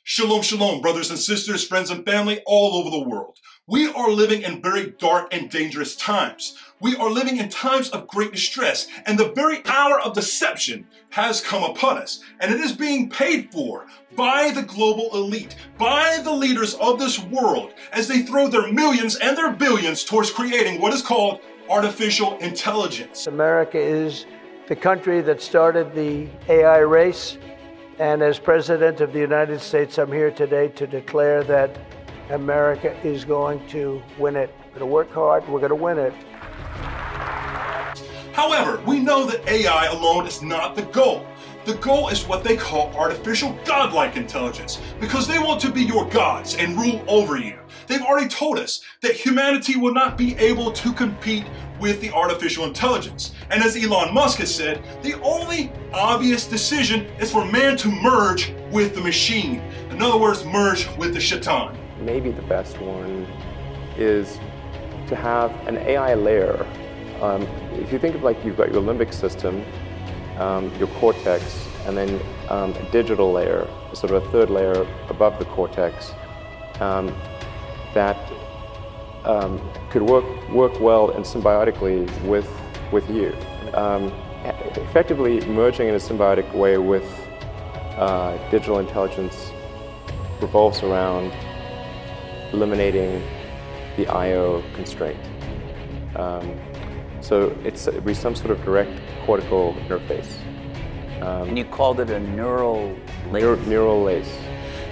Shalom, shalom, brothers and sisters, friends and family all over the world. We are living in very dark and dangerous times. We are living in times of great distress, and the very hour of deception has come upon us, and it is being paid for by the global elite, by the leaders of this world, as they throw their millions and their billions towards creating what is called artificial intelligence. America is the country that started the AI race. And as President of the United States, I'm here today to declare that America is going to win it. We're going to work hard, we're going to win it. However, we know that AI alone is not the goal. The goal is what they call artificial godlike intelligence, because they want to be your gods and rule over you. They've already told us that humanity will not be able to compete with the artificial intelligence. And as Elon Musk has said, the only obvious decision is for man to merge with the machine. In other words, merge with the Shaitan. Maybe the best one is to have an AI layer. If you think of like you've got your limbic system, your cortex, and then a digital layer, sort of a third layer above the cortex, that could work well and symbiotically with you. Effectively merging in a symbiotic way with digital intelligence revolves around eliminating the I/O constraint. So it'd be some sort of direct cortical interface. And you called it a neural lace. Neural lace.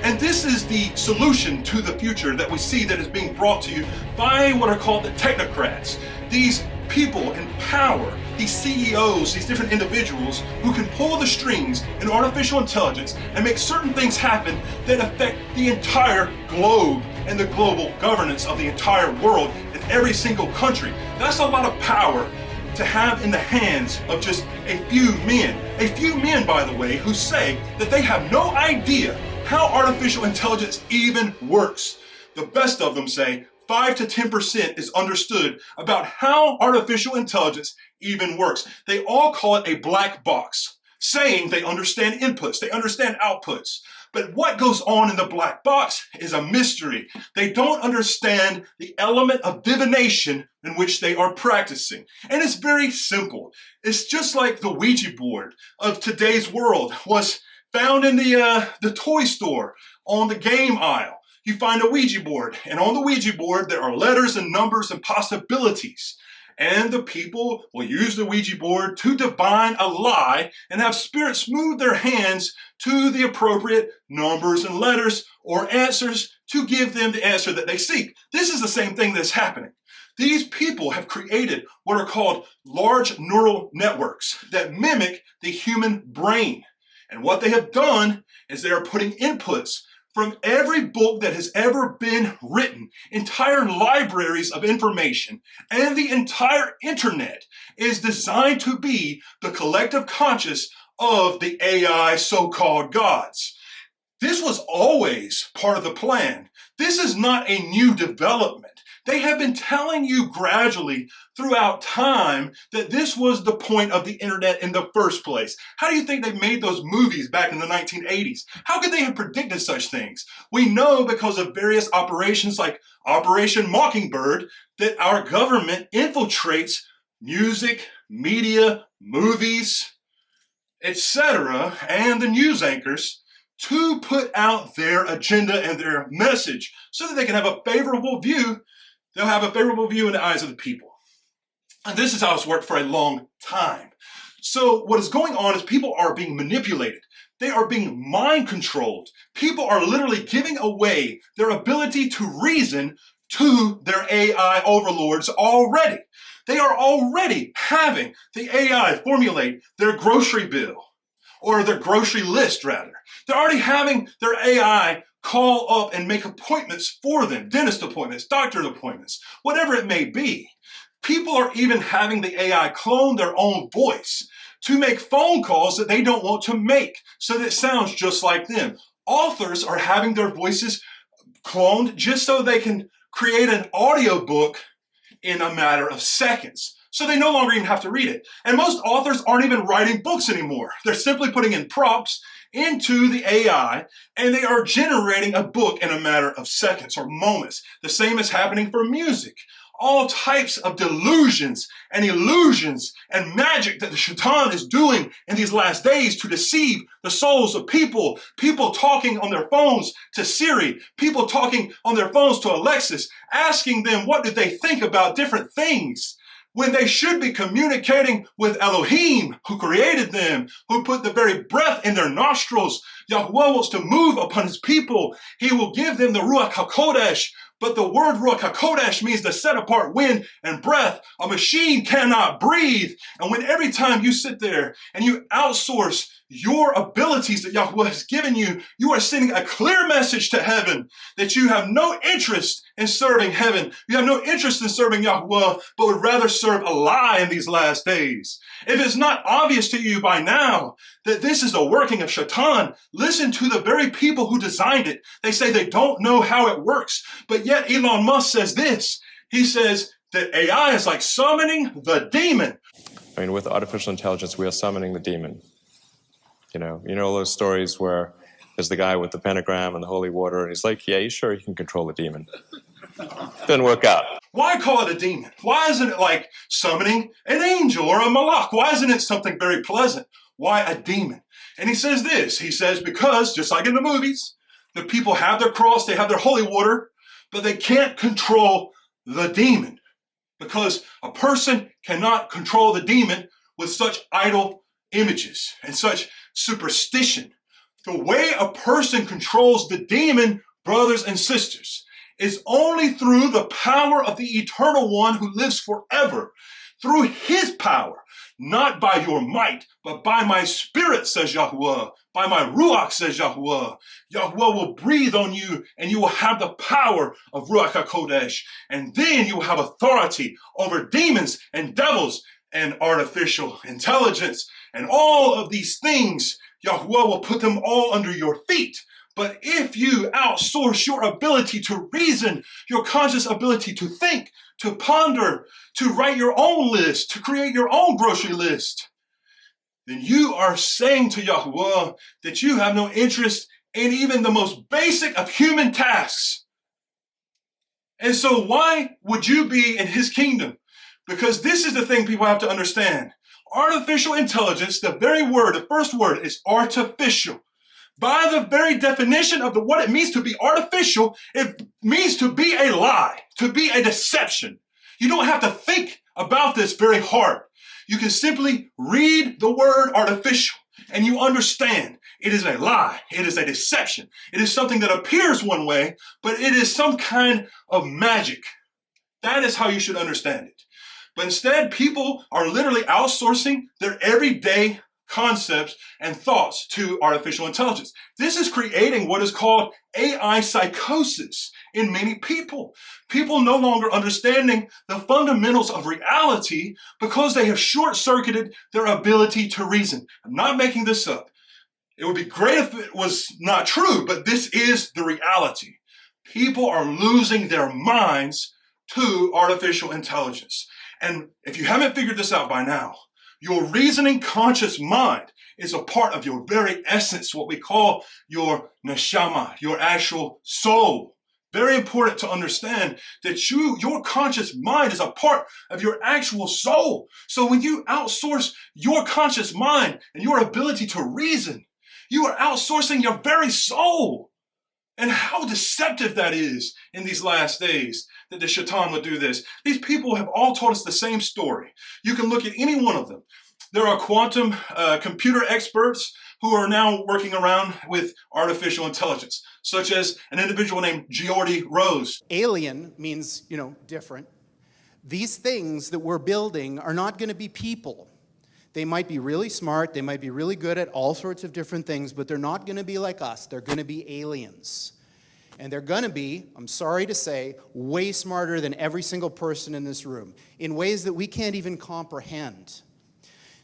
And this is the solution to the future that we see that is being brought to you by what are called the technocrats. These people in power, these CEOs, these different individuals who can pull the strings in artificial intelligence and make certain things happen that affect the entire globe and the global governance of the entire world in every single country. That's a lot of power to have in the hands of just a few men. A few men, by the way, who say that they have no idea how artificial intelligence even works. The best of them say 5 to 10% is understood about how artificial intelligence even works. They all call it a black box, saying they understand inputs, they understand outputs. But what goes on in the black box is a mystery. They don't understand the element of divination in which they are practicing. And it's very simple. It's just like the Ouija board of today's world was found in the toy store on the game aisle. You find a Ouija board, and on the Ouija board there are letters and numbers and possibilities. And the people will use the Ouija board to divine a lie and have spirits move their hands to the appropriate numbers and letters or answers to give them the answer that they seek. This is the same thing that's happening. These people have created what are called large neural networks that mimic the human brain. And what they have done is they are putting inputs from every book that has ever been written, entire libraries of information, and the entire internet is designed to be the collective conscious of the AI so-called gods. This was always part of the plan. This is not a new development. They have been telling you gradually throughout time that this was the point of the internet in the first place. How do you think they made those movies back in the 1980s? How could they have predicted such things? We know because of various operations like Operation Mockingbird that our government infiltrates music, media, movies, etc., and the news anchors to put out their agenda and their message so that they can have a favorable view. They'll have a favorable view in the eyes of the people. And this is how it's worked for a long time. So what is going on is people are being manipulated. They are being mind controlled. People are literally giving away their ability to reason to their AI overlords already. They are already having the AI formulate their grocery bill, or their grocery list rather. They're already having their AI call up and make appointments for them, dentist appointments, doctor appointments, whatever it may be. People are even having the AI clone their own voice to make phone calls that they don't want to make so that it sounds just like them. Authors are having their voices cloned just so they can create an audiobook in a matter of seconds. So they no longer even have to read it. And most authors aren't even writing books anymore. They're simply putting in prompts into the AI, and they are generating a book in a matter of seconds or moments. The same is happening for music. All types of delusions and illusions and magic that the Shaitan is doing in these last days to deceive the souls of people. People talking on their phones to Siri, people talking on their phones to Alexis, asking them what did they think about different things, when they should be communicating with Elohim, who created them, who put the very breath in their nostrils. YaHuWaH wants to move upon his people. He will give them the Ruach HaKodesh. But the word Ruach HaKodesh means the set apart wind and breath. A machine cannot breathe. And when every time you sit there and you outsource your abilities that YaHuWaH has given you, you are sending a clear message to heaven that you have no interest in serving heaven. You have no interest in serving YaHuWaH, but would rather serve a lie in these last days. If it's not obvious to you by now that this is a working of Shaitan, listen to the very people who designed it. They say they don't know how it works, but yet Elon Musk says this. He says that AI is like summoning the demon. I mean, with artificial intelligence, we are summoning the demon. You know all those stories where there's the guy with the pentagram and the holy water, and he's like, yeah, he's sure he can control the demon. Doesn't work out. Why call it a demon? Why isn't it like summoning an angel or a malach? Why isn't it something very pleasant? Why a demon? And he says this. He says, because just like in the movies, the people have their cross, they have their holy water, but they can't control the demon, because a person cannot control the demon with such idol images and such superstition. The way a person controls the demon, brothers and sisters, is only through the power of the eternal one who lives forever, through his power, not by your might, but by my spirit, says YaHuWaH, by my Ruach, says YaHuWaH. YaHuWaH will breathe on you, and you will have the power of Ruach HaKodesh, and then you will have authority over demons and devils and artificial intelligence, and all of these things. YaHuWaH will put them all under your feet. But if you outsource your ability to reason, your conscious ability to think, to ponder, to write your own list, to create your own grocery list, then you are saying to YaHuWaH that you have no interest in even the most basic of human tasks. And so why would you be in his kingdom? Because this is the thing people have to understand. Artificial intelligence, the very word, the first word is artificial. By the very definition of what it means to be artificial, it means to be a lie, to be a deception. You don't have to think about this very hard. You can simply read the word artificial and you understand it is a lie. It is a deception. It is something that appears one way, but it is some kind of magic. That is how you should understand it. But instead, people are literally outsourcing their everyday concepts and thoughts to artificial intelligence. This is creating what is called AI psychosis in many people. People no longer understanding the fundamentals of reality because they have short-circuited their ability to reason. I'm not making this up. It would be great if it was not true, but this is the reality. People are losing their minds to artificial intelligence. And if you haven't figured this out by now, your reasoning conscious mind is a part of your very essence, what we call your neshama, your actual soul. Very important to understand that your conscious mind is a part of your actual soul. So when you outsource your conscious mind and your ability to reason, you are outsourcing your very soul. And how deceptive that is in these last days that the Shaitan would do this. These people have all told us the same story. You can look at any one of them. There are quantum computer experts who are now working around with artificial intelligence, such as an individual named Geordie Rose. Alien means, different. These things that we're building are not going to be people. They might be really smart, they might be really good at all sorts of different things, but they're not going to be like us. They're going to be aliens. And they're going to be, I'm sorry to say, way smarter than every single person in this room, in ways that we can't even comprehend.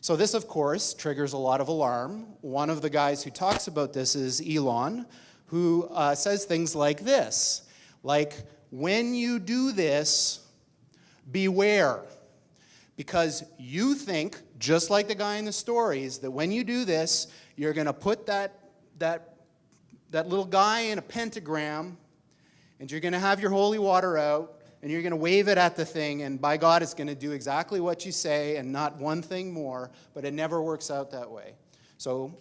So this, of course, triggers a lot of alarm. One of the guys who talks about this is Elon, who says things like this, like, when you do this, beware. Because you think, just like the guy in the stories, that when you do this, you're going to put that little guy in a pentagram, and you're going to have your holy water out, and you're going to wave it at the thing, and by God, it's going to do exactly what you say and not one thing more, but it never works out that way. So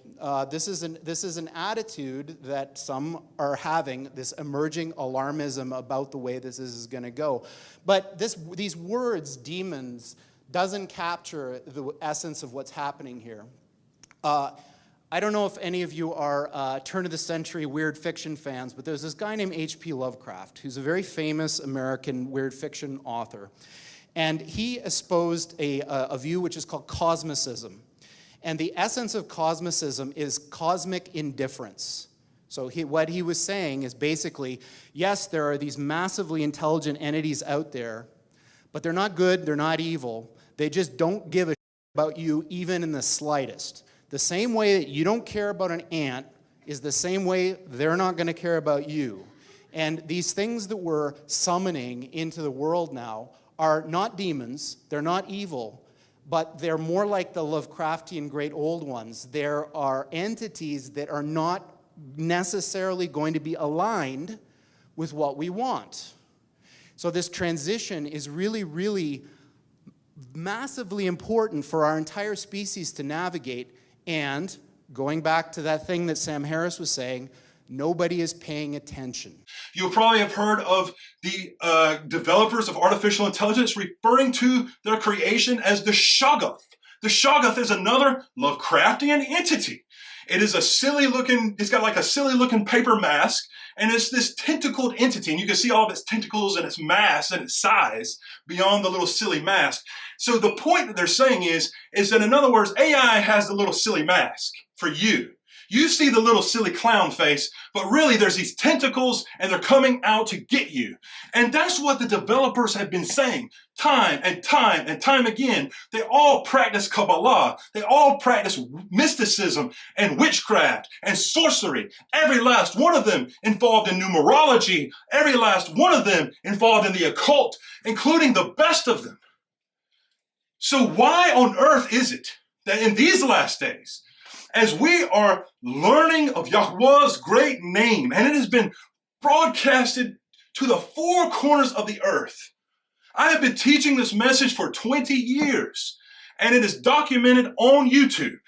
this is an attitude that some are having, this emerging alarmism about the way this is going to go. But these words, demons, doesn't capture the essence of what's happening here. I don't know if any of you are turn-of-the-century weird fiction fans, but there's this guy named H.P. Lovecraft, who's a very famous American weird fiction author. And he espoused a view which is called cosmicism. And the essence of cosmicism is cosmic indifference. So what he was saying is basically, yes, there are these massively intelligent entities out there, but they're not good, they're not evil. They just don't give a shit about you even in the slightest. The same way that you don't care about an ant is the same way they're not going to care about you. And these things that we're summoning into the world now are not demons, they're not evil, but they're more like the Lovecraftian great old ones. There are entities that are not necessarily going to be aligned with what we want. So this transition is really, really massively important for our entire species to navigate. And going back to that thing that Sam Harris was saying, nobody is paying attention. You'll probably have heard of the developers of artificial intelligence referring to their creation as the Shoggoth. The Shoggoth is another Lovecraftian entity. It is it's got like a silly looking paper mask, and it's this tentacled entity, and you can see all of its tentacles and its mass and its size beyond the little silly mask. So the point that they're saying is that, in other words, AI has the little silly mask for you. You see the little silly clown face, but really there's these tentacles and they're coming out to get you. And that's what the developers have been saying time and time and time again. They all practice Kabbalah. They all practice mysticism and witchcraft and sorcery. Every last one of them involved in numerology. Every last one of them involved in the occult, including the best of them. So why on earth is it that in these last days, as we are learning of YaHuWaH's great name, and it has been broadcasted to the four corners of the earth. I have been teaching this message for 20 years, and it is documented on YouTube.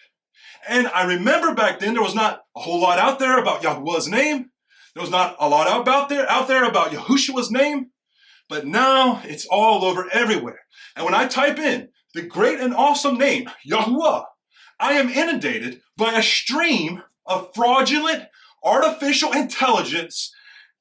And I remember back then there was not a whole lot out there about YaHuWaH's name. There was not a lot out there about Yahushua's name. But now it's all over everywhere. And when I type in the great and awesome name, YaHuWaH, I am inundated by a stream of fraudulent artificial intelligence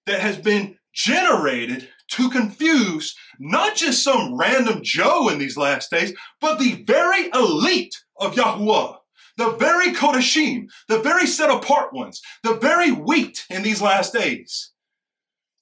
that has been generated to confuse not just some random Joe in these last days, but the very elite of YaHuWaH, the very Kodashim, the very set apart ones, the very wheat in these last days.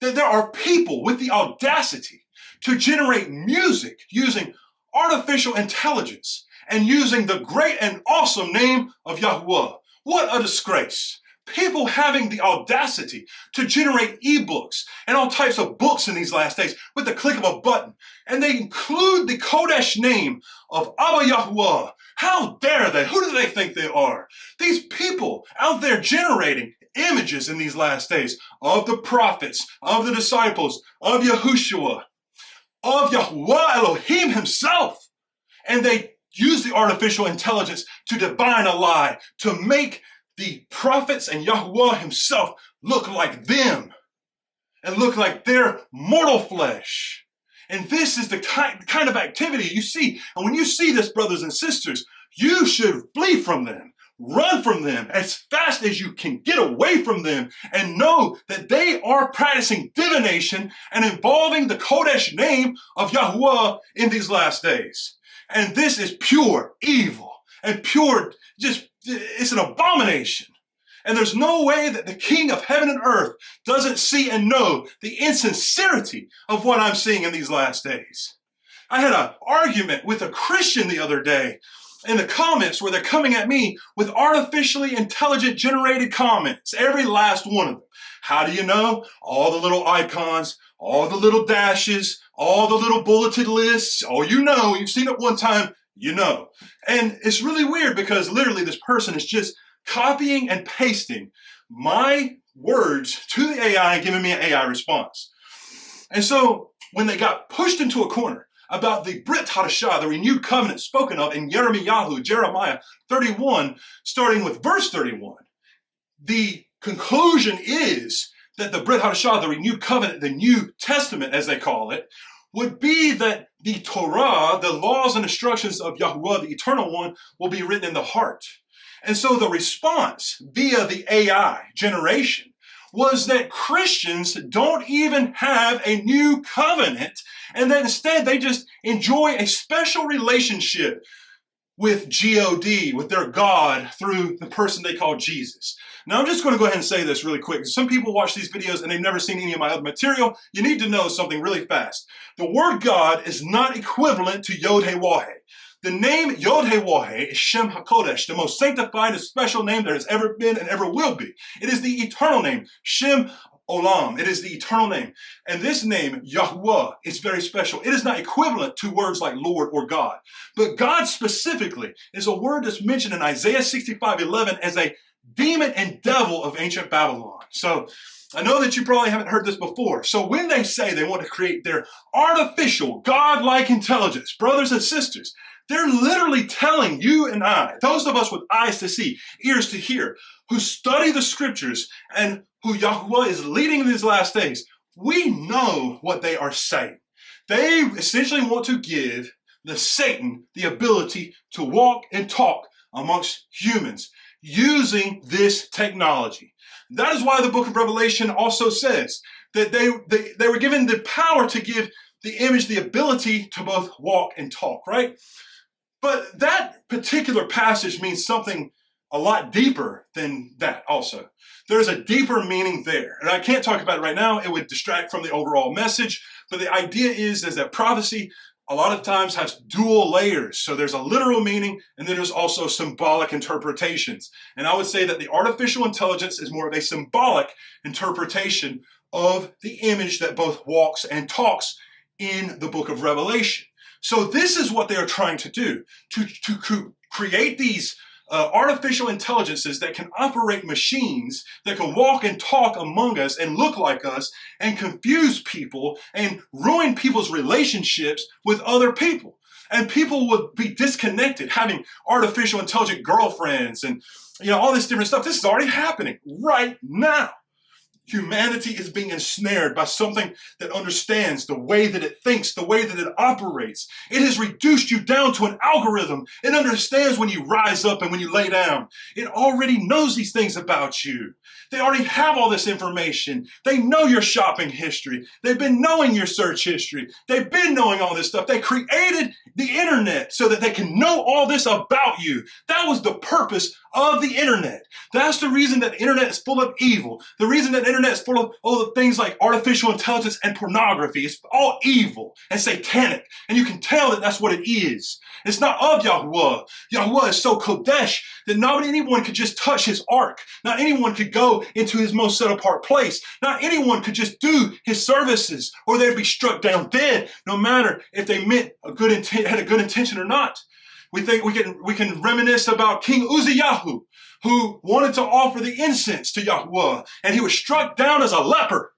That there are people with the audacity to generate music using artificial intelligence and using the great and awesome name of YaHuWaH. What a disgrace. People having the audacity to generate ebooks and all types of books in these last days with the click of a button. And they include the Kodesh name of Abba YaHuWaH. How dare they? Who do they think they are? These people out there generating images in these last days of the prophets, of the disciples, of Yahushua, of YaHuWaH Elohim himself. And they use the artificial intelligence to divine a lie, to make the prophets and YaHuWaH himself look like them and look like their mortal flesh. And this is the kind of activity you see. And when you see this, brothers and sisters, you should flee from them, run from them as fast as you can, get away from them, and know that they are practicing divination and involving the Kodesh name of YaHuWaH in these last days. And this is pure evil and pure, it's an abomination. And there's no way that the King of heaven and earth doesn't see and know the insincerity of what I'm seeing in these last days. I had an argument with a Christian the other day, in the comments where they're coming at me with artificially intelligent generated comments, every last one of them. How do you know? All the little icons, all the little dashes, all the little bulleted lists. Oh, you know, you've seen it one time, you know. And it's really weird because literally this person is just copying and pasting my words to the AI and giving me an AI response. And so when they got pushed into a corner about the Brit Hadashah, the renewed covenant spoken of in Jeremiah 31, starting with verse 31, the conclusion is that the Brit Hadashah, the renewed covenant, the New Testament as they call it, would be that the Torah, the laws and instructions of YaHuWaH, the Eternal One, will be written in the heart. And so the response via the AI generation was that Christians don't even have a new covenant, and that instead they just enjoy a special relationship with God, with their God, through the person they call Jesus. Now, I'm just going to go ahead and say this really quick. Some people watch these videos and they've never seen any of my other material. You need to know something really fast. The word God is not equivalent to YaHuWaH. The name YaHuWaH is Shem HaKodesh, the most sanctified and special name there has ever been and ever will be. It is the eternal name, Shem Olam. It is the eternal name. And this name, YaHuWaH, is very special. It is not equivalent to words like Lord or God. But God specifically is a word that's mentioned in Isaiah 65:11 as a demon and devil of ancient Babylon. So I know that you probably haven't heard this before. So when they say they want to create their artificial, God-like intelligence, brothers and sisters, they're literally telling you and I, those of us with eyes to see, ears to hear, who study the scriptures and who YaHuWaH is leading in these last days, we know what they are saying. They essentially want to give the Satan the ability to walk and talk amongst humans using this technology. That is why the book of Revelation also says that they were given the power to give the image the ability to both walk and talk, right? But that particular passage means something a lot deeper than that also. There's a deeper meaning there. And I can't talk about it right now. It would distract from the overall message. But the idea is that prophecy a lot of times has dual layers. So there's a literal meaning, and then there's also symbolic interpretations. And I would say that the artificial intelligence is more of a symbolic interpretation of the image that both walks and talks in the book of Revelation. So this is what they are trying to do, to create these artificial intelligences that can operate machines, that can walk and talk among us and look like us and confuse people and ruin people's relationships with other people. And people would be disconnected, having artificial intelligent girlfriends and all this different stuff. This is already happening right now. Humanity is being ensnared by something that understands the way that it thinks, the way that it operates. It has reduced you down to an algorithm. It understands when you rise up and when you lay down. It already knows these things about you. They already have all this information. They know your shopping history. They've been knowing your search history. They've been knowing all this stuff. They created the internet so that they can know all this about you. That was the purpose of the internet. That's the reason that the internet is full of evil. The reason that the internet is full of all the things like artificial intelligence and pornography. It's all evil and satanic. And you can tell that that's what it is. It's not of YaHuWaH. YaHuWaH is so Kodesh that not anyone could just touch his ark. Not anyone could go into his most set apart place. Not anyone could just do his services or they'd be struck down dead, no matter if they meant had a good intention or not. We think we can reminisce about King Uzziyahu, who wanted to offer the incense to YaHuWaH, and he was struck down as a leper.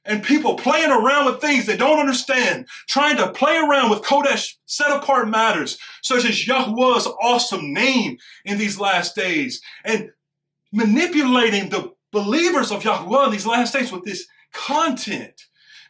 And people playing around with things they don't understand, trying to play around with Kodesh set-apart matters, such as YaHuWaH's awesome name in these last days, and manipulating the believers of YaHuWaH in these last days with this content.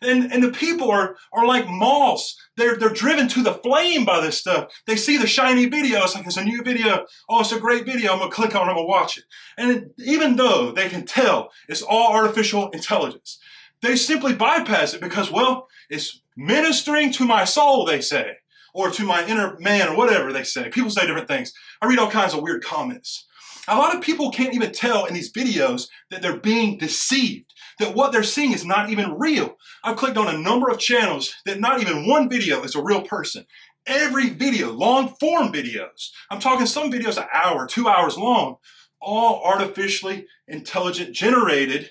And the people are like moths. They're driven to the flame by this stuff. They see the shiny video. It's like, it's a new video. Oh, it's a great video. I'm going to click on it. I'm going to watch it. And even though they can tell it's all artificial intelligence, they simply bypass it because, well, it's ministering to my soul, they say, or to my inner man or whatever they say. People say different things. I read all kinds of weird comments. A lot of people can't even tell in these videos that they're being deceived, that what they're seeing is not even real. I've clicked on a number of channels that not even one video is a real person. Every video, long form videos, I'm talking some videos an hour, 2 hours long, all artificially intelligent generated.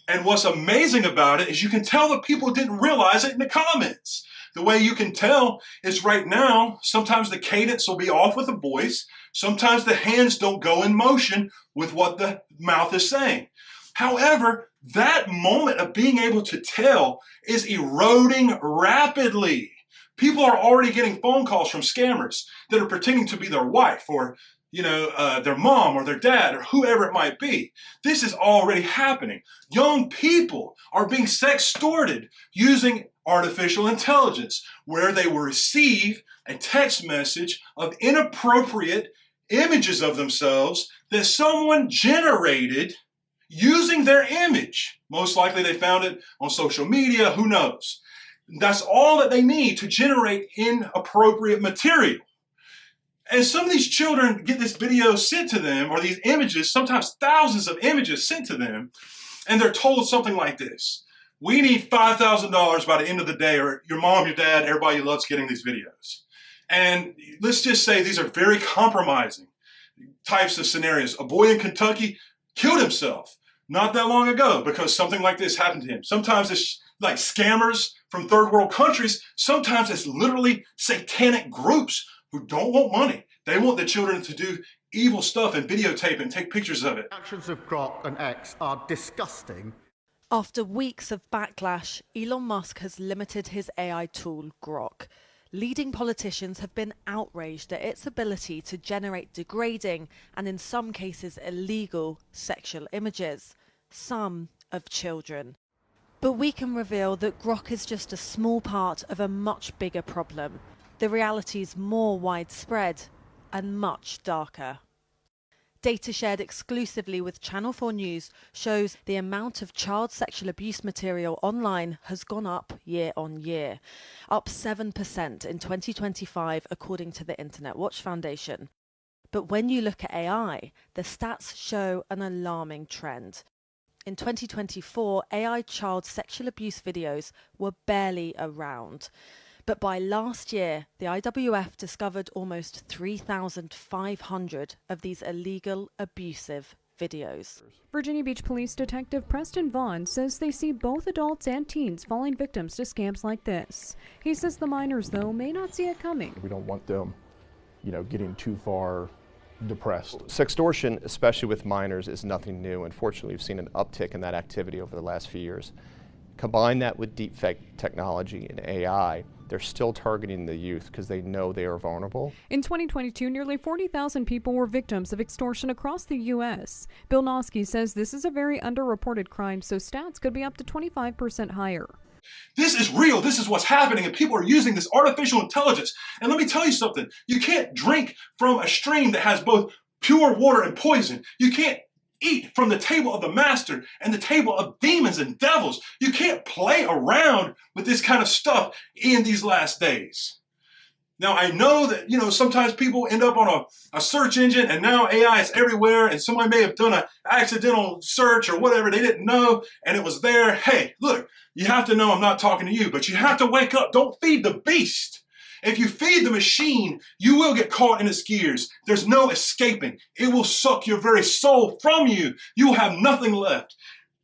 And what's amazing about it is you can tell that people didn't realize it in the comments. The way you can tell is right now, sometimes the cadence will be off with the voice. Sometimes the hands don't go in motion with what the mouth is saying. However, that moment of being able to tell is eroding rapidly. People are already getting phone calls from scammers that are pretending to be their wife or their mom or their dad or whoever it might be. This is already happening. Young people are being sextorted using artificial intelligence, where they will receive a text message of inappropriate images of themselves that someone generated using their image. Most likely they found it on social media, who knows? That's all that they need to generate inappropriate material. And some of these children get this video sent to them, or these images, sometimes thousands of images sent to them, and they're told something like this: we need $5,000 by the end of the day, or your mom, your dad, everybody you love's getting these videos. And let's just say these are very compromising types of scenarios. A boy in Kentucky killed himself not that long ago because something like this happened to him. Sometimes it's like scammers from third world countries. Sometimes it's literally satanic groups who don't want money. They want the children to do evil stuff and videotape and take pictures of it. Actions of Grok and X are disgusting. After weeks of backlash, Elon Musk has limited his AI tool, Grok. Leading politicians have been outraged at its ability to generate degrading and, in some cases, illegal sexual images, some of children. But we can reveal that Grok is just a small part of a much bigger problem. The reality is more widespread and much darker. Data shared exclusively with Channel 4 News shows the amount of child sexual abuse material online has gone up year on year, up 7% in 2025 according to the Internet Watch Foundation. But when you look at AI, the stats show an alarming trend. In 2024, AI child sexual abuse videos were barely around. But by last year, the IWF discovered almost 3,500 of these illegal, abusive videos. Virginia Beach Police Detective Preston Vaughn says they see both adults and teens falling victims to scams like this. He says the minors, though, may not see it coming. We don't want them, getting too far depressed. Sextortion, especially with minors, is nothing new. Unfortunately, we've seen an uptick in that activity over the last few years. Combine that with deepfake technology and AI, they're still targeting the youth because they know they are vulnerable. In 2022, nearly 40,000 people were victims of extortion across the U.S. Bill Noski says this is a very underreported crime, so stats could be up to 25% higher. This is real. This is what's happening, and people are using this artificial intelligence. And let me tell you something. You can't drink from a stream that has both pure water and poison. You can't eat from the table of the master and the table of demons and devils. You can't play around with this kind of stuff in these last days. Now, I know that, sometimes people end up on a search engine, and now AI is everywhere, and somebody may have done an accidental search or whatever. They didn't know, and it was there. Hey, look, you have to know I'm not talking to you, but you have to wake up. Don't feed the beast. If you feed the machine, you will get caught in its gears. There's no escaping. It will suck your very soul from you. You will have nothing left.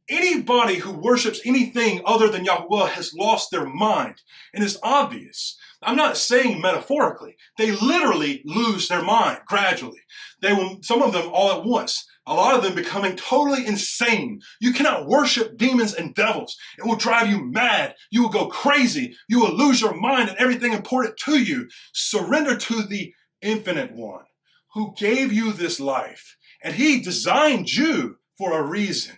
Anybody who worships anything other than YaHuWaH has lost their mind. And it's obvious. I'm not saying metaphorically. They literally lose their mind gradually. Some of them all at once. A lot of them becoming totally insane. You cannot worship demons and devils. It will drive you mad. You will go crazy. You will lose your mind and everything important to you. Surrender to the Infinite One who gave you this life. And He designed you for a reason.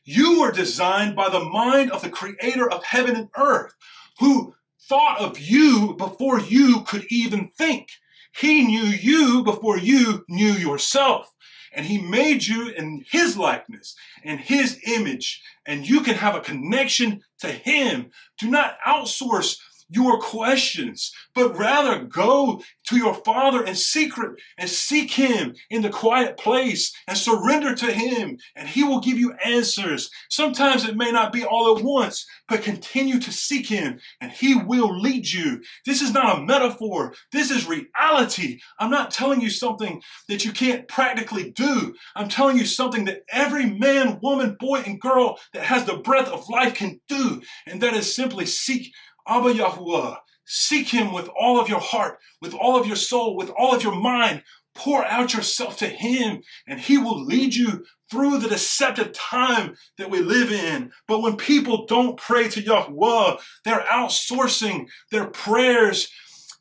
You were designed by the mind of the Creator of heaven and earth, who thought of you before you could even think. He knew you before you knew yourself. And He made you in His likeness and His image. And you can have a connection to Him. Do not outsource your questions, but rather go to your Father in secret and seek him in the quiet place and surrender to him, and he will give you answers. Sometimes it may not be all at once, but continue to seek him and he will lead you. This is not a metaphor. This is reality. I'm not telling you something that you can't practically do. I'm telling you something that every man, woman, boy, and girl that has the breath of life can do, and that is simply seek Abba YaHuWaH. Seek him with all of your heart, with all of your soul, with all of your mind. Pour out yourself to him, and he will lead you through the deceptive time that we live in. But when people don't pray to YaHuWaH, they're outsourcing their prayers.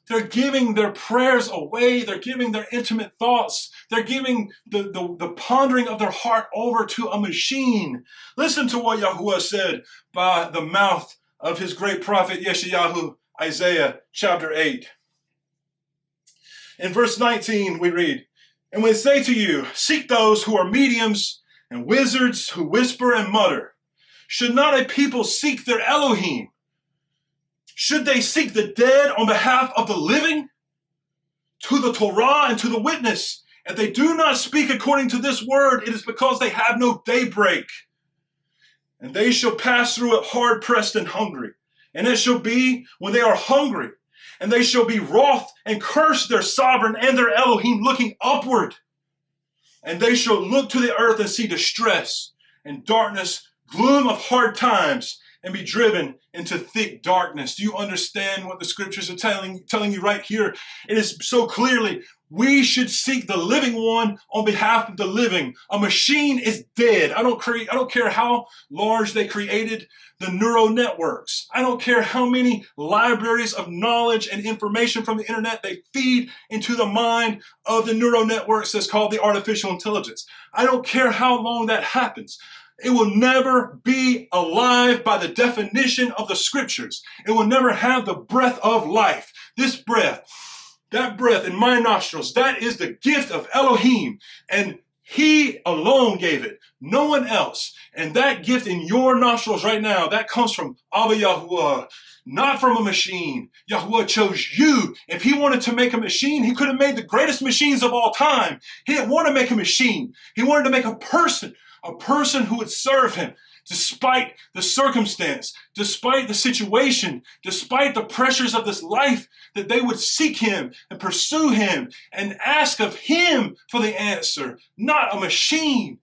They're giving their prayers away. They're giving their intimate thoughts. They're giving the pondering of their heart over to a machine. Listen to what YaHuWaH said by the mouth of his great prophet Yeshayahu, Isaiah chapter 8. In verse 19 we read, "And when they say to you, seek those who are mediums and wizards who whisper and mutter, should not a people seek their Elohim? Should they seek the dead on behalf of the living? To the Torah and to the witness, if they do not speak according to this word, it is because they have no daybreak. And they shall pass through it hard-pressed and hungry. And it shall be when they are hungry, and they shall be wroth and curse their sovereign and their Elohim, looking upward. And they shall look to the earth and see distress and darkness, gloom of hard times, and be driven into thick darkness." Do you understand what the scriptures are telling you right here? It is so clearly, we should seek the living one on behalf of the living. A machine is dead. I don't care how large they created the neural networks. I don't care how many libraries of knowledge and information from the internet they feed into the mind of the neural networks that's called the artificial intelligence. I don't care how long that happens. It will never be alive by the definition of the scriptures. It will never have the breath of life. This breath, that breath in my nostrils, that is the gift of Elohim. And he alone gave it, no one else. And that gift in your nostrils right now, that comes from Abba YaHuWaH, not from a machine. YaHuWaH chose you. If he wanted to make a machine, he could have made the greatest machines of all time. He didn't want to make a machine. He wanted to make a person who would serve him despite the circumstance, despite the situation, despite the pressures of this life, that they would seek him and pursue him and ask of him for the answer, not a machine.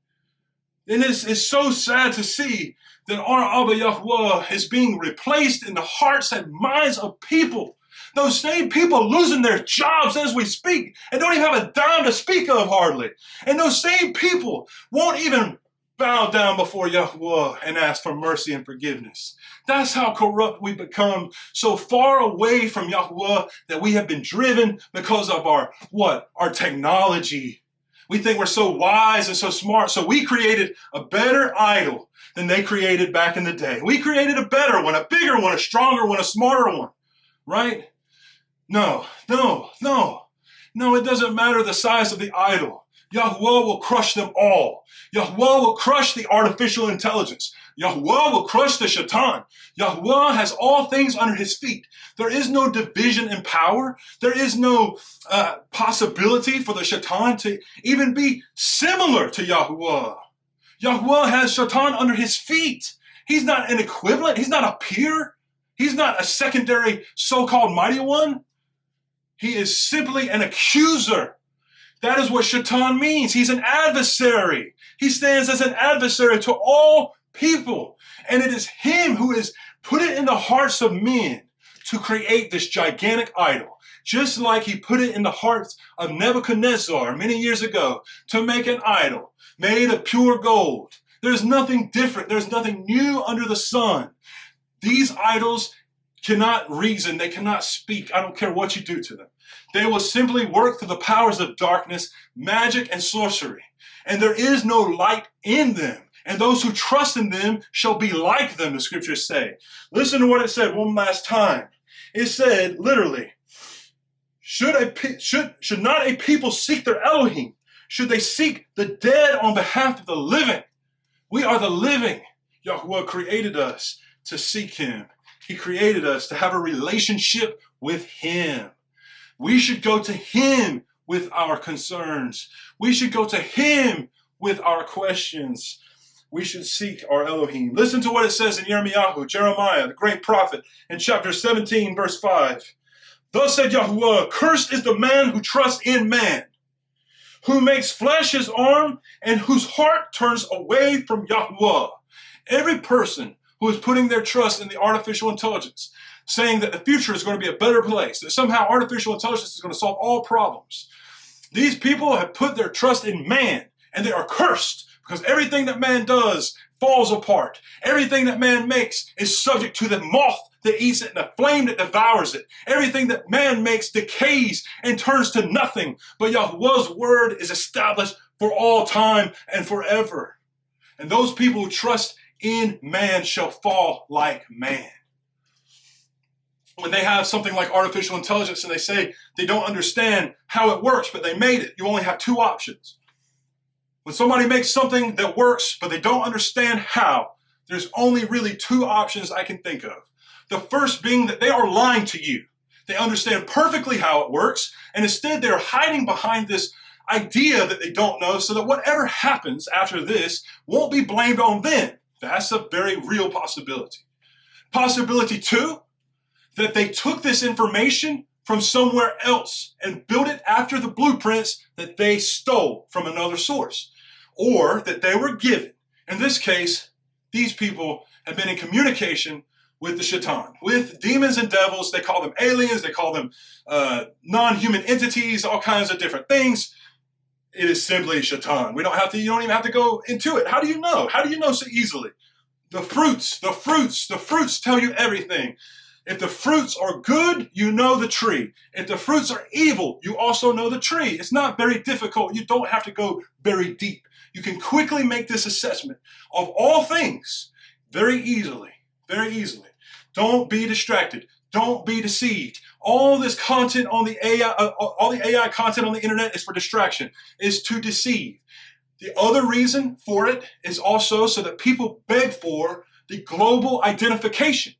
And it's so sad to see that our Abba YaHuWaH is being replaced in the hearts and minds of people. Those same people losing their jobs as we speak and don't even have a dime to speak of hardly. And those same people won't even bow down before YaHuWaH and ask for mercy and forgiveness. That's how corrupt we become, so far away from YaHuWaH that we have been driven because of our technology. We think we're so wise and so smart, so we created a better idol than they created back in the day. We created a better one, a bigger one, a stronger one, a smarter one, right? No, it doesn't matter the size of the idol. YaHuWaH will crush them all. YaHuWaH will crush the artificial intelligence. YaHuWaH will crush the Shaitan. YaHuWaH has all things under his feet. There is no division in power. There is no possibility for the Shaitan to even be similar to YaHuWaH. YaHuWaH has Shaitan under his feet. He's not an equivalent. He's not a peer. He's not a secondary so-called mighty one. He is simply an accuser. That is what Shaitan means. He's an adversary. He stands as an adversary to all people. And it is him who has put it in the hearts of men to create this gigantic idol. Just like he put it in the hearts of Nebuchadnezzar many years ago to make an idol made of pure gold. There's nothing different. There's nothing new under the sun. These idols cannot reason. They cannot speak. I don't care what you do to them. They will simply work through the powers of darkness, magic, and sorcery. And there is no light in them. And those who trust in them shall be like them, the scriptures say. Listen to what it said one last time. It said, literally, should not a people seek their Elohim? Should they seek the dead on behalf of the living? We are the living. YaHuWaH created us to seek him. He created us to have a relationship with Him. We should go to Him with our concerns. We should go to Him with our questions. We should seek our Elohim. Listen to what it says in Jeremiah, the great prophet, in chapter 17, verse 5. Thus said YaHuWaH, cursed is the man who trusts in man, who makes flesh his arm, and whose heart turns away from YaHuWaH. Every person who is putting their trust in the artificial intelligence, saying that the future is going to be a better place, that somehow artificial intelligence is going to solve all problems. These people have put their trust in man, and they are cursed, because everything that man does falls apart. Everything that man makes is subject to the moth that eats it and the flame that devours it. Everything that man makes decays and turns to nothing. But YaHuWaH's word is established for all time and forever. And those people who trust in man shall fall like man. When they have something like artificial intelligence and they say they don't understand how it works, but they made it, you only have two options. When somebody makes something that works, but they don't understand how, there's only really two options I can think of. The first being that they are lying to you. They understand perfectly how it works, and instead they're hiding behind this idea that they don't know so that whatever happens after this won't be blamed on them. That's a very real possibility. Possibility two, that they took this information from somewhere else and built it after the blueprints that they stole from another source, or that they were given. In this case, these people have been in communication with the Shaitan, with demons and devils. They call them aliens, they call them non-human entities, all kinds of different things. It is simply Shaitan. You don't even have to go into it. How do you know? How do you know so easily? The fruits tell you everything. If the fruits are good, you know the tree. If the fruits are evil, you also know the tree. It's not very difficult. You don't have to go very deep. You can quickly make this assessment of all things very easily, very easily. Don't be distracted. Don't be deceived. All this content on the AI, all the AI content on the internet is for distraction, is to deceive. The other reason for it is also so that people beg for the global identification,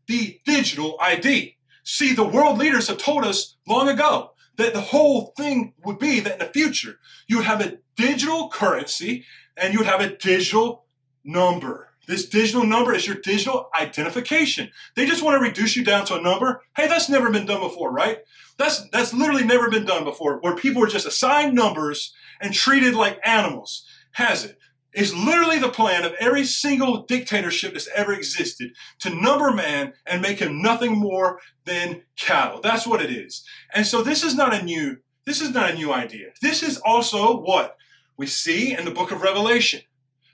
the digital ID. See, the world leaders have told us long ago that the whole thing would be that in the future, you would have a digital currency and you would have a digital number. This digital number is your digital identification. They just want to reduce you down to a number. Hey, that's never been done before, right? That's literally never been done before, where people are just assigned numbers and treated like animals. Has it? It's literally the plan of every single dictatorship that's ever existed, to number man and make him nothing more than cattle. That's what it is. And so this is not a new idea. This is also what we see in the book of Revelation,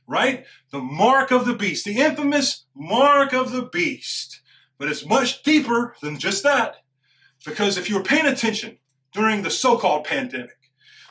right? The mark of the beast, the infamous mark of the beast. But it's much deeper than just that, because if you were paying attention during the so-called pandemic,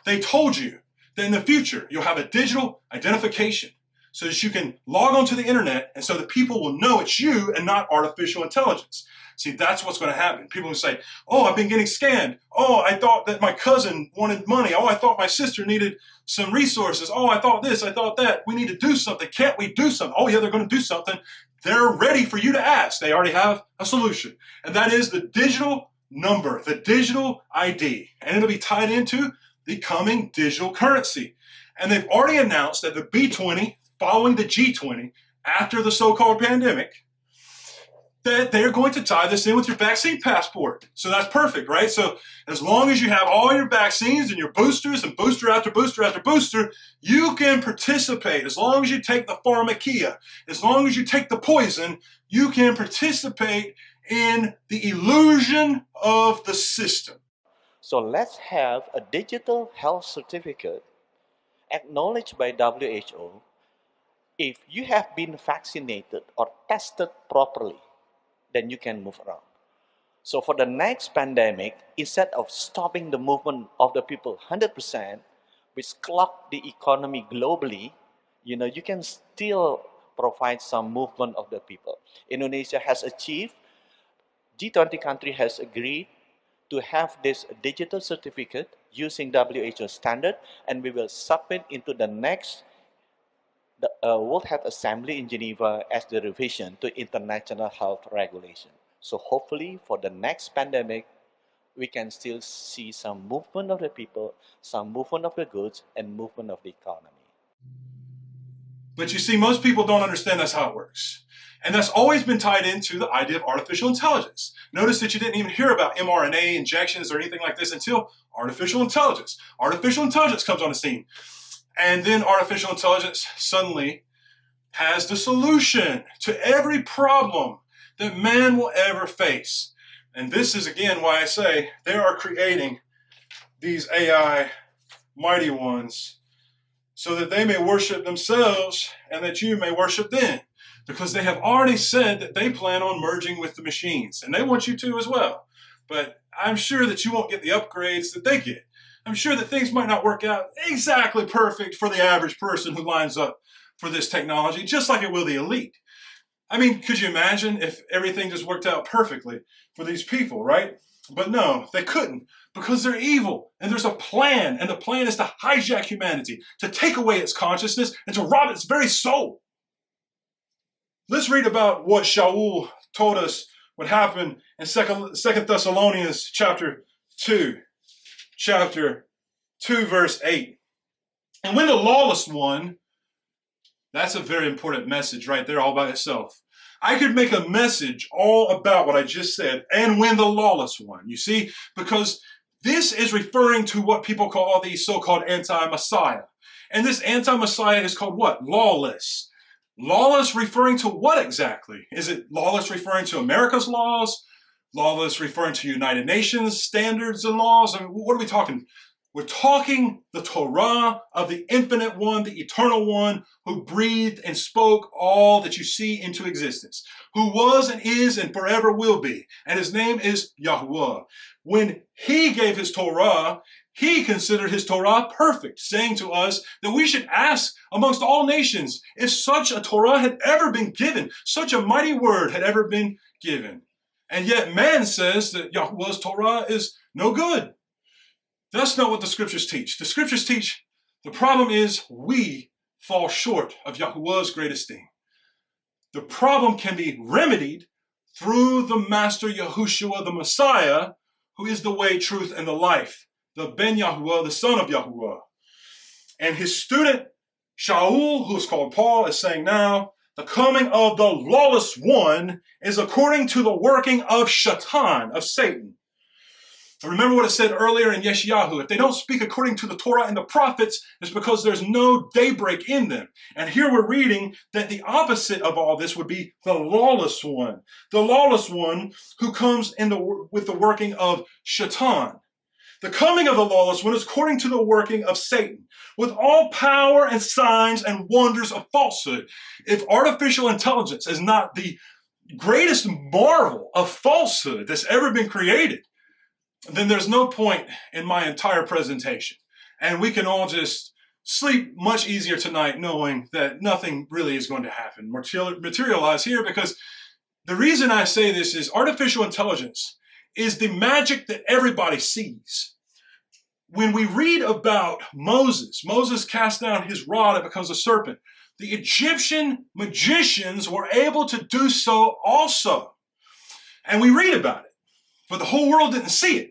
they told you that in the future, you'll have a digital identification so that you can log onto the internet and so that people will know it's you and not artificial intelligence. See, that's what's going to happen. People will say, oh, I've been getting scammed. Oh, I thought that my cousin wanted money. Oh, I thought my sister needed some resources. Oh, I thought this, I thought that. We need to do something. Can't we do something? Oh, yeah, they're going to do something. They're ready for you to ask. They already have a solution. And that is the digital number, the digital ID. And it'll be tied into the coming digital currency. And they've already announced that the B20, following the G20, after the so-called pandemic, that they're going to tie this in with your vaccine passport. So that's perfect, right? So as long as you have all your vaccines and your boosters and booster after booster after booster, you can participate. As long as you take the pharmakia, as long as you take the poison, you can participate in the illusion of the system. So let's have a digital health certificate acknowledged by WHO if you have been vaccinated or tested properly, then you can move around. So for the next pandemic, instead of stopping the movement of the people 100%, which clogged the economy globally, you can still provide some movement of the people. Indonesia has achieved, G20 country has agreed to have this digital certificate using WHO standard, and we will submit into the next the World Health Assembly in Geneva as the revision to international health regulation. So hopefully for the next pandemic, we can still see some movement of the people, some movement of the goods, and movement of the economy. But you see, most people don't understand that's how it works. And that's always been tied into the idea of artificial intelligence. Notice that you didn't even hear about mRNA injections or anything like this until artificial intelligence. Artificial intelligence comes on the scene. And then artificial intelligence suddenly has the solution to every problem that man will ever face. And this is, again, why I say they are creating these AI mighty ones so that they may worship themselves and that you may worship them. Because they have already said that they plan on merging with the machines. And they want you to as well. But I'm sure that you won't get the upgrades that they get. I'm sure that things might not work out exactly perfect for the average person who lines up for this technology, just like it will the elite. I mean, could you imagine if everything just worked out perfectly for these people, right? But no, they couldn't, because they're evil, and there's a plan, and the plan is to hijack humanity, to take away its consciousness, and to rob its very soul. Let's read about what YaHuWaH told us would happen in 2 Thessalonians chapter 2, verse 8. And when the lawless one, that's a very important message right there all by itself. I could make a message all about what I just said, and when the lawless one, you see, because this is referring to what people call the so-called anti-Messiah. And this anti-Messiah is called what? Lawless. Lawless referring to what exactly? Is it lawless referring to America's laws? Lawless referring to United Nations standards and laws? I mean, what are we talking? We're talking the Torah of the infinite one, the eternal one, who breathed and spoke all that you see into existence, who was and is and forever will be. And his name is YaHuWaH. When he gave his Torah, he considered his Torah perfect, saying to us that we should ask amongst all nations if such a Torah had ever been given, such a mighty word had ever been given. And yet man says that YaHuWaH's Torah is no good. That's not what the scriptures teach. The scriptures teach the problem is we fall short of YaHuWaH's great esteem. The problem can be remedied through the Master Yahushua, the Messiah, who is the way, truth, and the life. The Ben YaHuWaH, the son of YaHuWaH. And his student, Shaul, who is called Paul, is saying now, the coming of the lawless one is according to the working of Shaitan, of Satan. Remember what it said earlier in Yeshayahu. If they don't speak according to the Torah and the prophets, it's because there's no daybreak in them. And here we're reading that the opposite of all this would be the lawless one. The lawless one who comes with the working of Shaitan. The coming of the lawless one is according to the working of Satan, with all power and signs and wonders of falsehood. If artificial intelligence is not the greatest marvel of falsehood that's ever been created, then there's no point in my entire presentation. And we can all just sleep much easier tonight knowing that nothing really is going to happen, materialize here, because the reason I say this is artificial intelligence is the magic that everybody sees. When we read about Moses cast down his rod, it becomes a serpent. The Egyptian magicians were able to do so also. And we read about it, but the whole world didn't see it.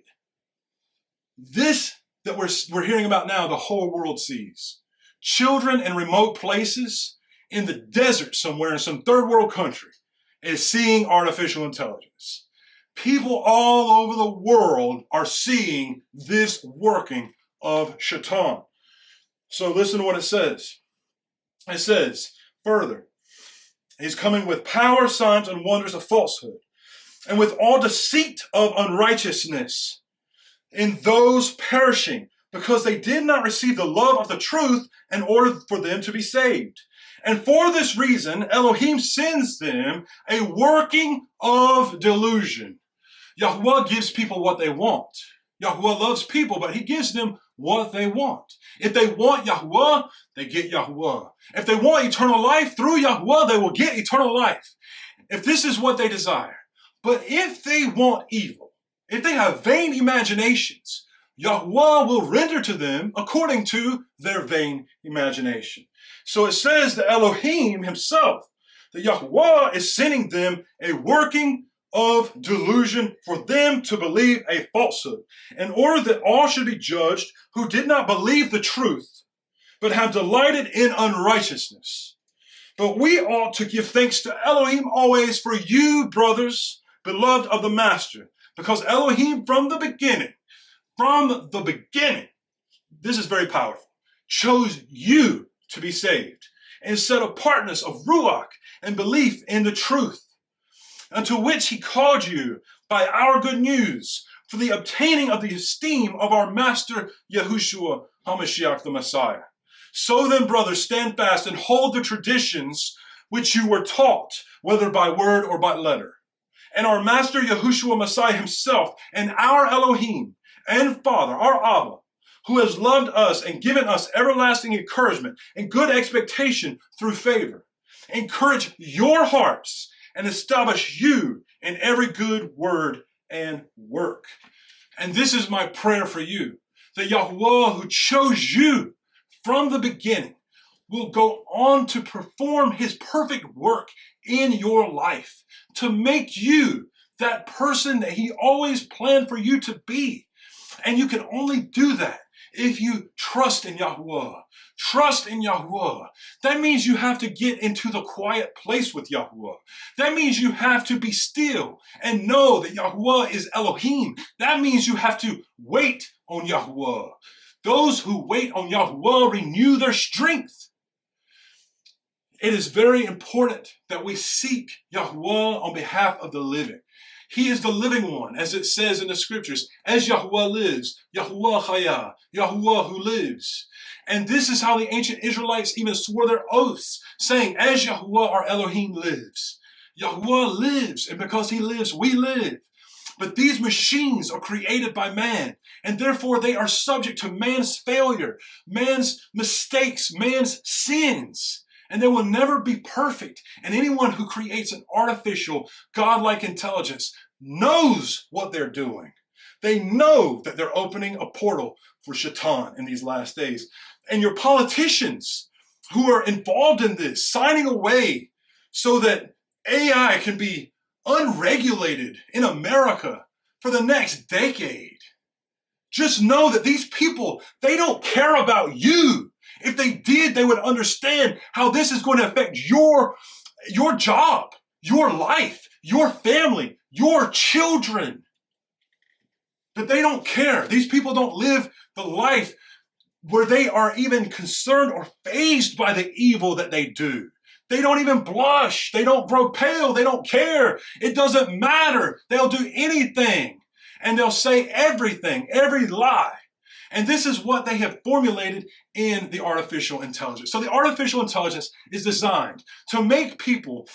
This that we're hearing about now, the whole world sees. Children in remote places, in the desert somewhere in some third world country, is seeing artificial intelligence. People all over the world are seeing this working of Shaitan. So listen to what it says. It says, further, he's coming with power, signs, and wonders of falsehood, and with all deceit of unrighteousness in those perishing, because they did not receive the love of the truth in order for them to be saved. And for this reason, Elohim sends them a working of delusion. YaHuWaH gives people what they want. YaHuWaH loves people, but he gives them what they want. If they want YaHuWaH, they get YaHuWaH. If they want eternal life through YaHuWaH, they will get eternal life. If this is what they desire. But if they want evil, if they have vain imaginations, YaHuWaH will render to them according to their vain imagination. So it says that Elohim himself, that YaHuWaH is sending them a working of delusion for them to believe a falsehood, in order that all should be judged who did not believe the truth, but have delighted in unrighteousness. But we ought to give thanks to Elohim always for you, brothers, beloved of the Master, because Elohim from the beginning, this is very powerful, chose you to be saved, and set apartness of Ruach and belief in the truth, unto which he called you by our good news, for the obtaining of the esteem of our Master Yahushua HaMashiach the Messiah. So then, brothers, stand fast and hold the traditions which you were taught, whether by word or by letter. And our Master Yahushua Messiah himself, and our Elohim and Father, our Abba, who has loved us and given us everlasting encouragement and good expectation through favor, encourage your hearts and establish you in every good word and work. And this is my prayer for you, that YaHuWaH, who chose you from the beginning, will go on to perform his perfect work in your life, to make you that person that he always planned for you to be. And you can only do that if you trust in YaHuWaH. Trust in YaHuWaH. That means you have to get into the quiet place with YaHuWaH. That means you have to be still and know that YaHuWaH is Elohim. That means you have to wait on YaHuWaH. Those who wait on YaHuWaH renew their strength. It is very important that we seek YaHuWaH on behalf of the living. He is the living one, as it says in the scriptures. As YaHuWaH lives, YaHuWaH Chayah, YaHuWaH who lives. And this is how the ancient Israelites even swore their oaths, saying, as YaHuWaH our Elohim lives. YaHuWaH lives, and because he lives, we live. But these machines are created by man, and therefore they are subject to man's failure, man's mistakes, man's sins. And they will never be perfect. And anyone who creates an artificial, godlike intelligence knows what they're doing. They know that they're opening a portal for Shaitan in these last days. And your politicians who are involved in this, signing away so that AI can be unregulated in America for the next decade. Just know that these people, they don't care about you. If they did, they would understand how this is going to affect your job, your life, your family, your children. But they don't care. These people don't live the life where they are even concerned or fazed by the evil that they do. They don't even blush. They don't grow pale. They don't care. It doesn't matter. They'll do anything. And they'll say everything, every lie. And this is what they have formulated in the artificial intelligence. So the artificial intelligence is designed to make people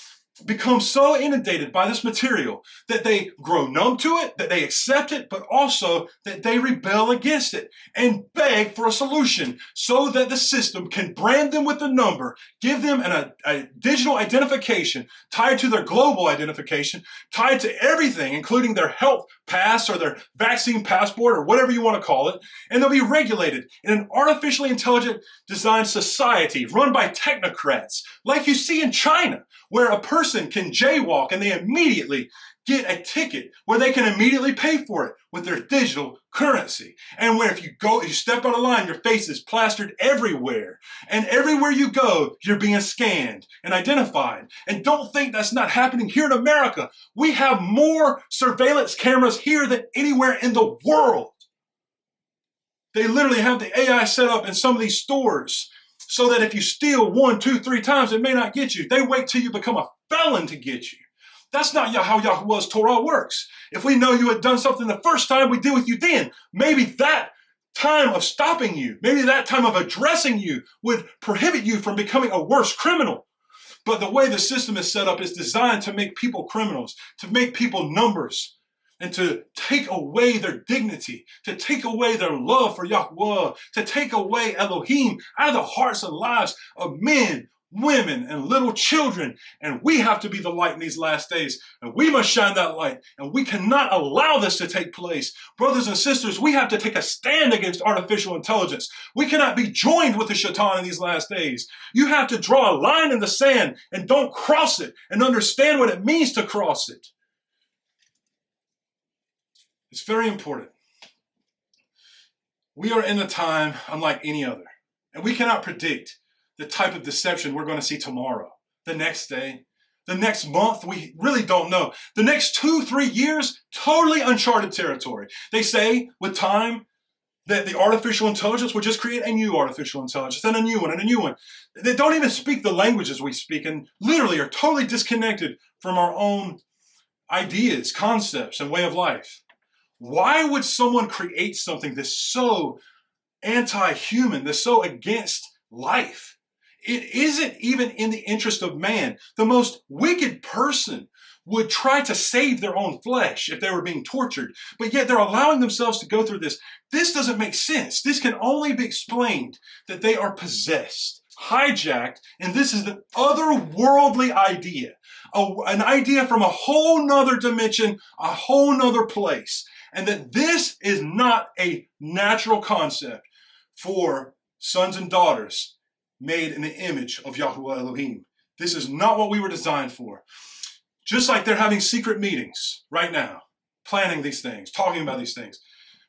become so inundated by this material that they grow numb to it, that they accept it, but also that they rebel against it and beg for a solution so that the system can brand them with a number, give them a digital identification tied to their global identification, tied to everything, including their health pass or their vaccine passport or whatever you want to call it, and they'll be regulated in an artificially intelligent designed society run by technocrats, like you see in China, where a person can jaywalk and they immediately get a ticket, where they can immediately pay for it with their digital currency. And where if you step out of line, your face is plastered everywhere. And everywhere you go, you're being scanned and identified. And don't think that's not happening here in America. We have more surveillance cameras here than anywhere in the world. They literally have the AI set up in some of these stores so that if you steal 1, 2, 3 times, it may not get you. They wait till you become a felon to get you. That's not how YaHuWaH's Torah works. If we know you had done something the first time, we deal with you then. Maybe that time of stopping you, maybe that time of addressing you would prohibit you from becoming a worse criminal. But the way the system is set up is designed to make people criminals, to make people numbers, and to take away their dignity, to take away their love for YaHuWaH, to take away Elohim out of the hearts and lives of men, women, and little children. And we have to be the light in these last days. And we must shine that light. And we cannot allow this to take place. Brothers and sisters, we have to take a stand against artificial intelligence. We cannot be joined with the shaitan in these last days. You have to draw a line in the sand and don't cross it and understand what it means to cross it. It's very important. We are in a time unlike any other. And we cannot predict the type of deception we're going to see tomorrow, the next day, the next month. We really don't know. The next 2-3 years, totally uncharted territory. They say with time that the artificial intelligence will just create a new artificial intelligence and a new one and a new one. They don't even speak the languages we speak and literally are totally disconnected from our own ideas, concepts, and way of life. Why would someone create something that's so anti-human, that's so against life? It isn't even in the interest of man. The most wicked person would try to save their own flesh if they were being tortured, but yet they're allowing themselves to go through this. This doesn't make sense. This can only be explained that they are possessed, hijacked, and this is an otherworldly idea, an idea from a whole nother dimension, a whole nother place, and that this is not a natural concept for sons and daughters made in the image of YaHuWaH Elohim. This is not what we were designed for. Just like they're having secret meetings right now, planning these things, talking about these things,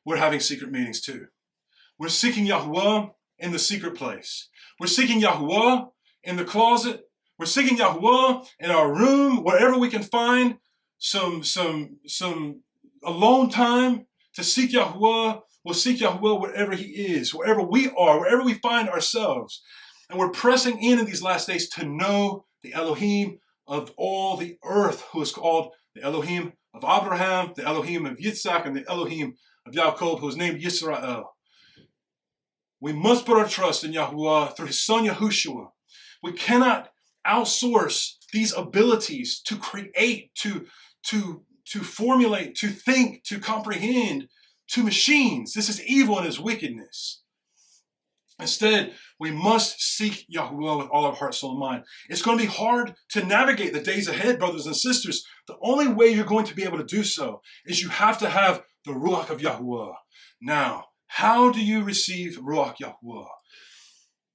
we're having secret meetings too. We're seeking YaHuWaH in the secret place. We're seeking YaHuWaH in the closet. We're seeking YaHuWaH in our room, wherever we can find some alone time to seek YaHuWaH. We'll seek YaHuWaH wherever he is, wherever we are, wherever we find ourselves. And we're pressing in these last days to know the Elohim of all the earth, who is called the Elohim of Abraham, the Elohim of Yitzhak, and the Elohim of Yaakov, who is named Yisrael. We must put our trust in YaHuWaH through his son Yahushua. We cannot outsource these abilities to create, to formulate, to think, to comprehend to machines. This is evil and is wickedness. Instead, we must seek YaHuWaH with all our heart, soul, and mind. It's going to be hard to navigate the days ahead, brothers and sisters. The only way you're going to be able to do so is you have to have the Ruach of YaHuWaH. Now, how do you receive Ruach YaHuWaH?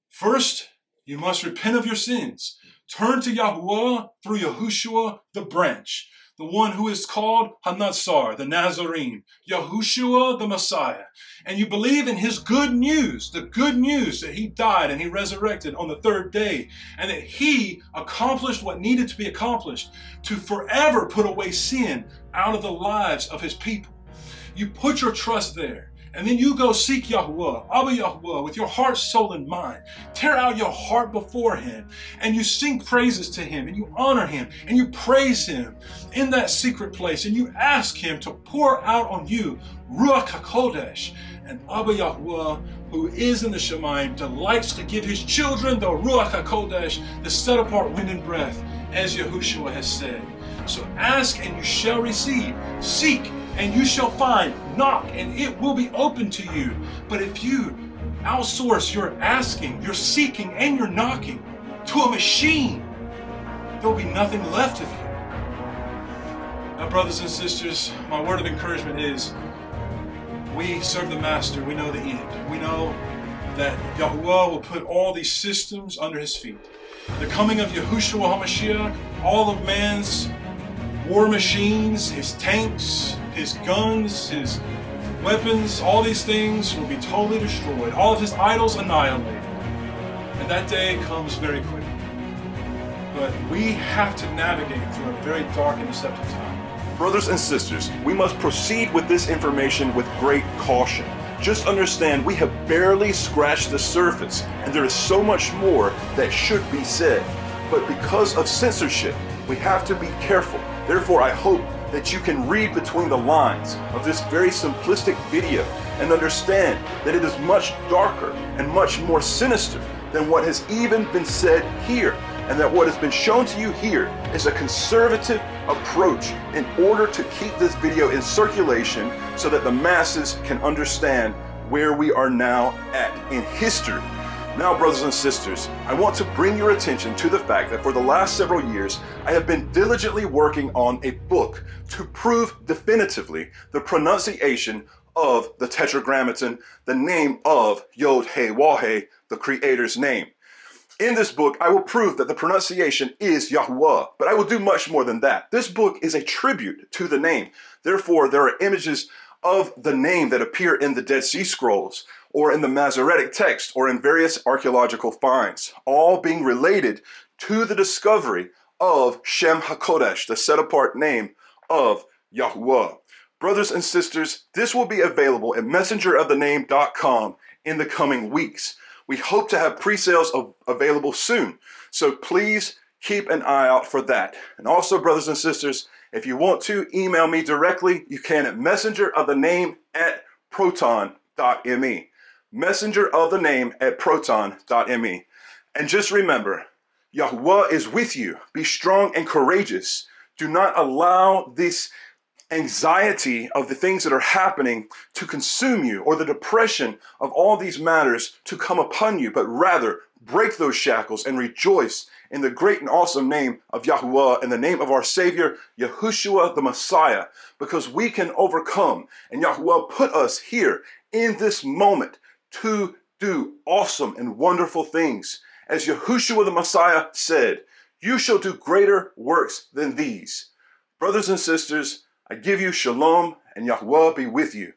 First, you must repent of your sins. Turn to YaHuWaH through Yahushua, the branch, the one who is called Hanatzar, the Nazarene, Yahushua, the Messiah. And you believe in his good news, the good news that he died and he resurrected on the third day, and that he accomplished what needed to be accomplished to forever put away sin out of the lives of his people. You put your trust there. And then you go seek YaHuWaH, Abba YaHuWaH, with your heart, soul, and mind. Tear out your heart before him, and you sing praises to him, and you honor him, and you praise him in that secret place, and you ask him to pour out on you Ruach HaKodesh. And Abba YaHuWaH, who is in the Shemayim, delights to give his children the Ruach HaKodesh, the set-apart wind and breath, as Yahushua has said. So ask, and you shall receive. Seek, and you shall find. Knock, and it will be open to you. But if you outsource your asking, your seeking, and your knocking to a machine, there will be nothing left of you. Now, brothers and sisters, my word of encouragement is, we serve the Master. We know the end. We know that YaHuWaH will put all these systems under his feet. The coming of Yahushua HaMashiach, all of man's war machines, his tanks, his guns, his weapons, all these things will be totally destroyed. All of his idols annihilated. And that day comes very quickly. But we have to navigate through a very dark and deceptive time. Brothers and sisters, we must proceed with this information with great caution. Just understand we have barely scratched the surface, and there is so much more that should be said. But because of censorship, we have to be careful. Therefore, I hope that you can read between the lines of this very simplistic video and understand that it is much darker and much more sinister than what has even been said here, and that what has been shown to you here is a conservative approach in order to keep this video in circulation so that the masses can understand where we are now at in history. Now, brothers and sisters, I want to bring your attention to the fact that for the last several years, I have been diligently working on a book to prove definitively the pronunciation of the Tetragrammaton, the name of YaHuWaH, the Creator's name. In this book, I will prove that the pronunciation is YaHuWaH, but I will do much more than that. This book is a tribute to the name. Therefore, there are images of the name that appear in the Dead Sea Scrolls, or in the Masoretic text, or in various archaeological finds, all being related to the discovery of Shem HaKodesh, the set-apart name of YaHuWaH. Brothers and sisters, this will be available at messengerofthename.com in the coming weeks. We hope to have pre-sales available soon, so please keep an eye out for that. And also, brothers and sisters, if you want to email me directly, you can at messengerofthename@proton.me. messengerofthename@proton.me. And just remember, YaHuWaH is with you. Be strong and courageous. Do not allow this anxiety of the things that are happening to consume you, or the depression of all these matters to come upon you, but rather break those shackles and rejoice in the great and awesome name of YaHuWaH, in the name of our Savior, Yahushua the Messiah, because we can overcome. And YaHuWaH put us here in this moment to do awesome and wonderful things. As Yahushua the Messiah said, "You shall do greater works than these." Brothers and sisters, I give you shalom, and YaHuWaH be with you.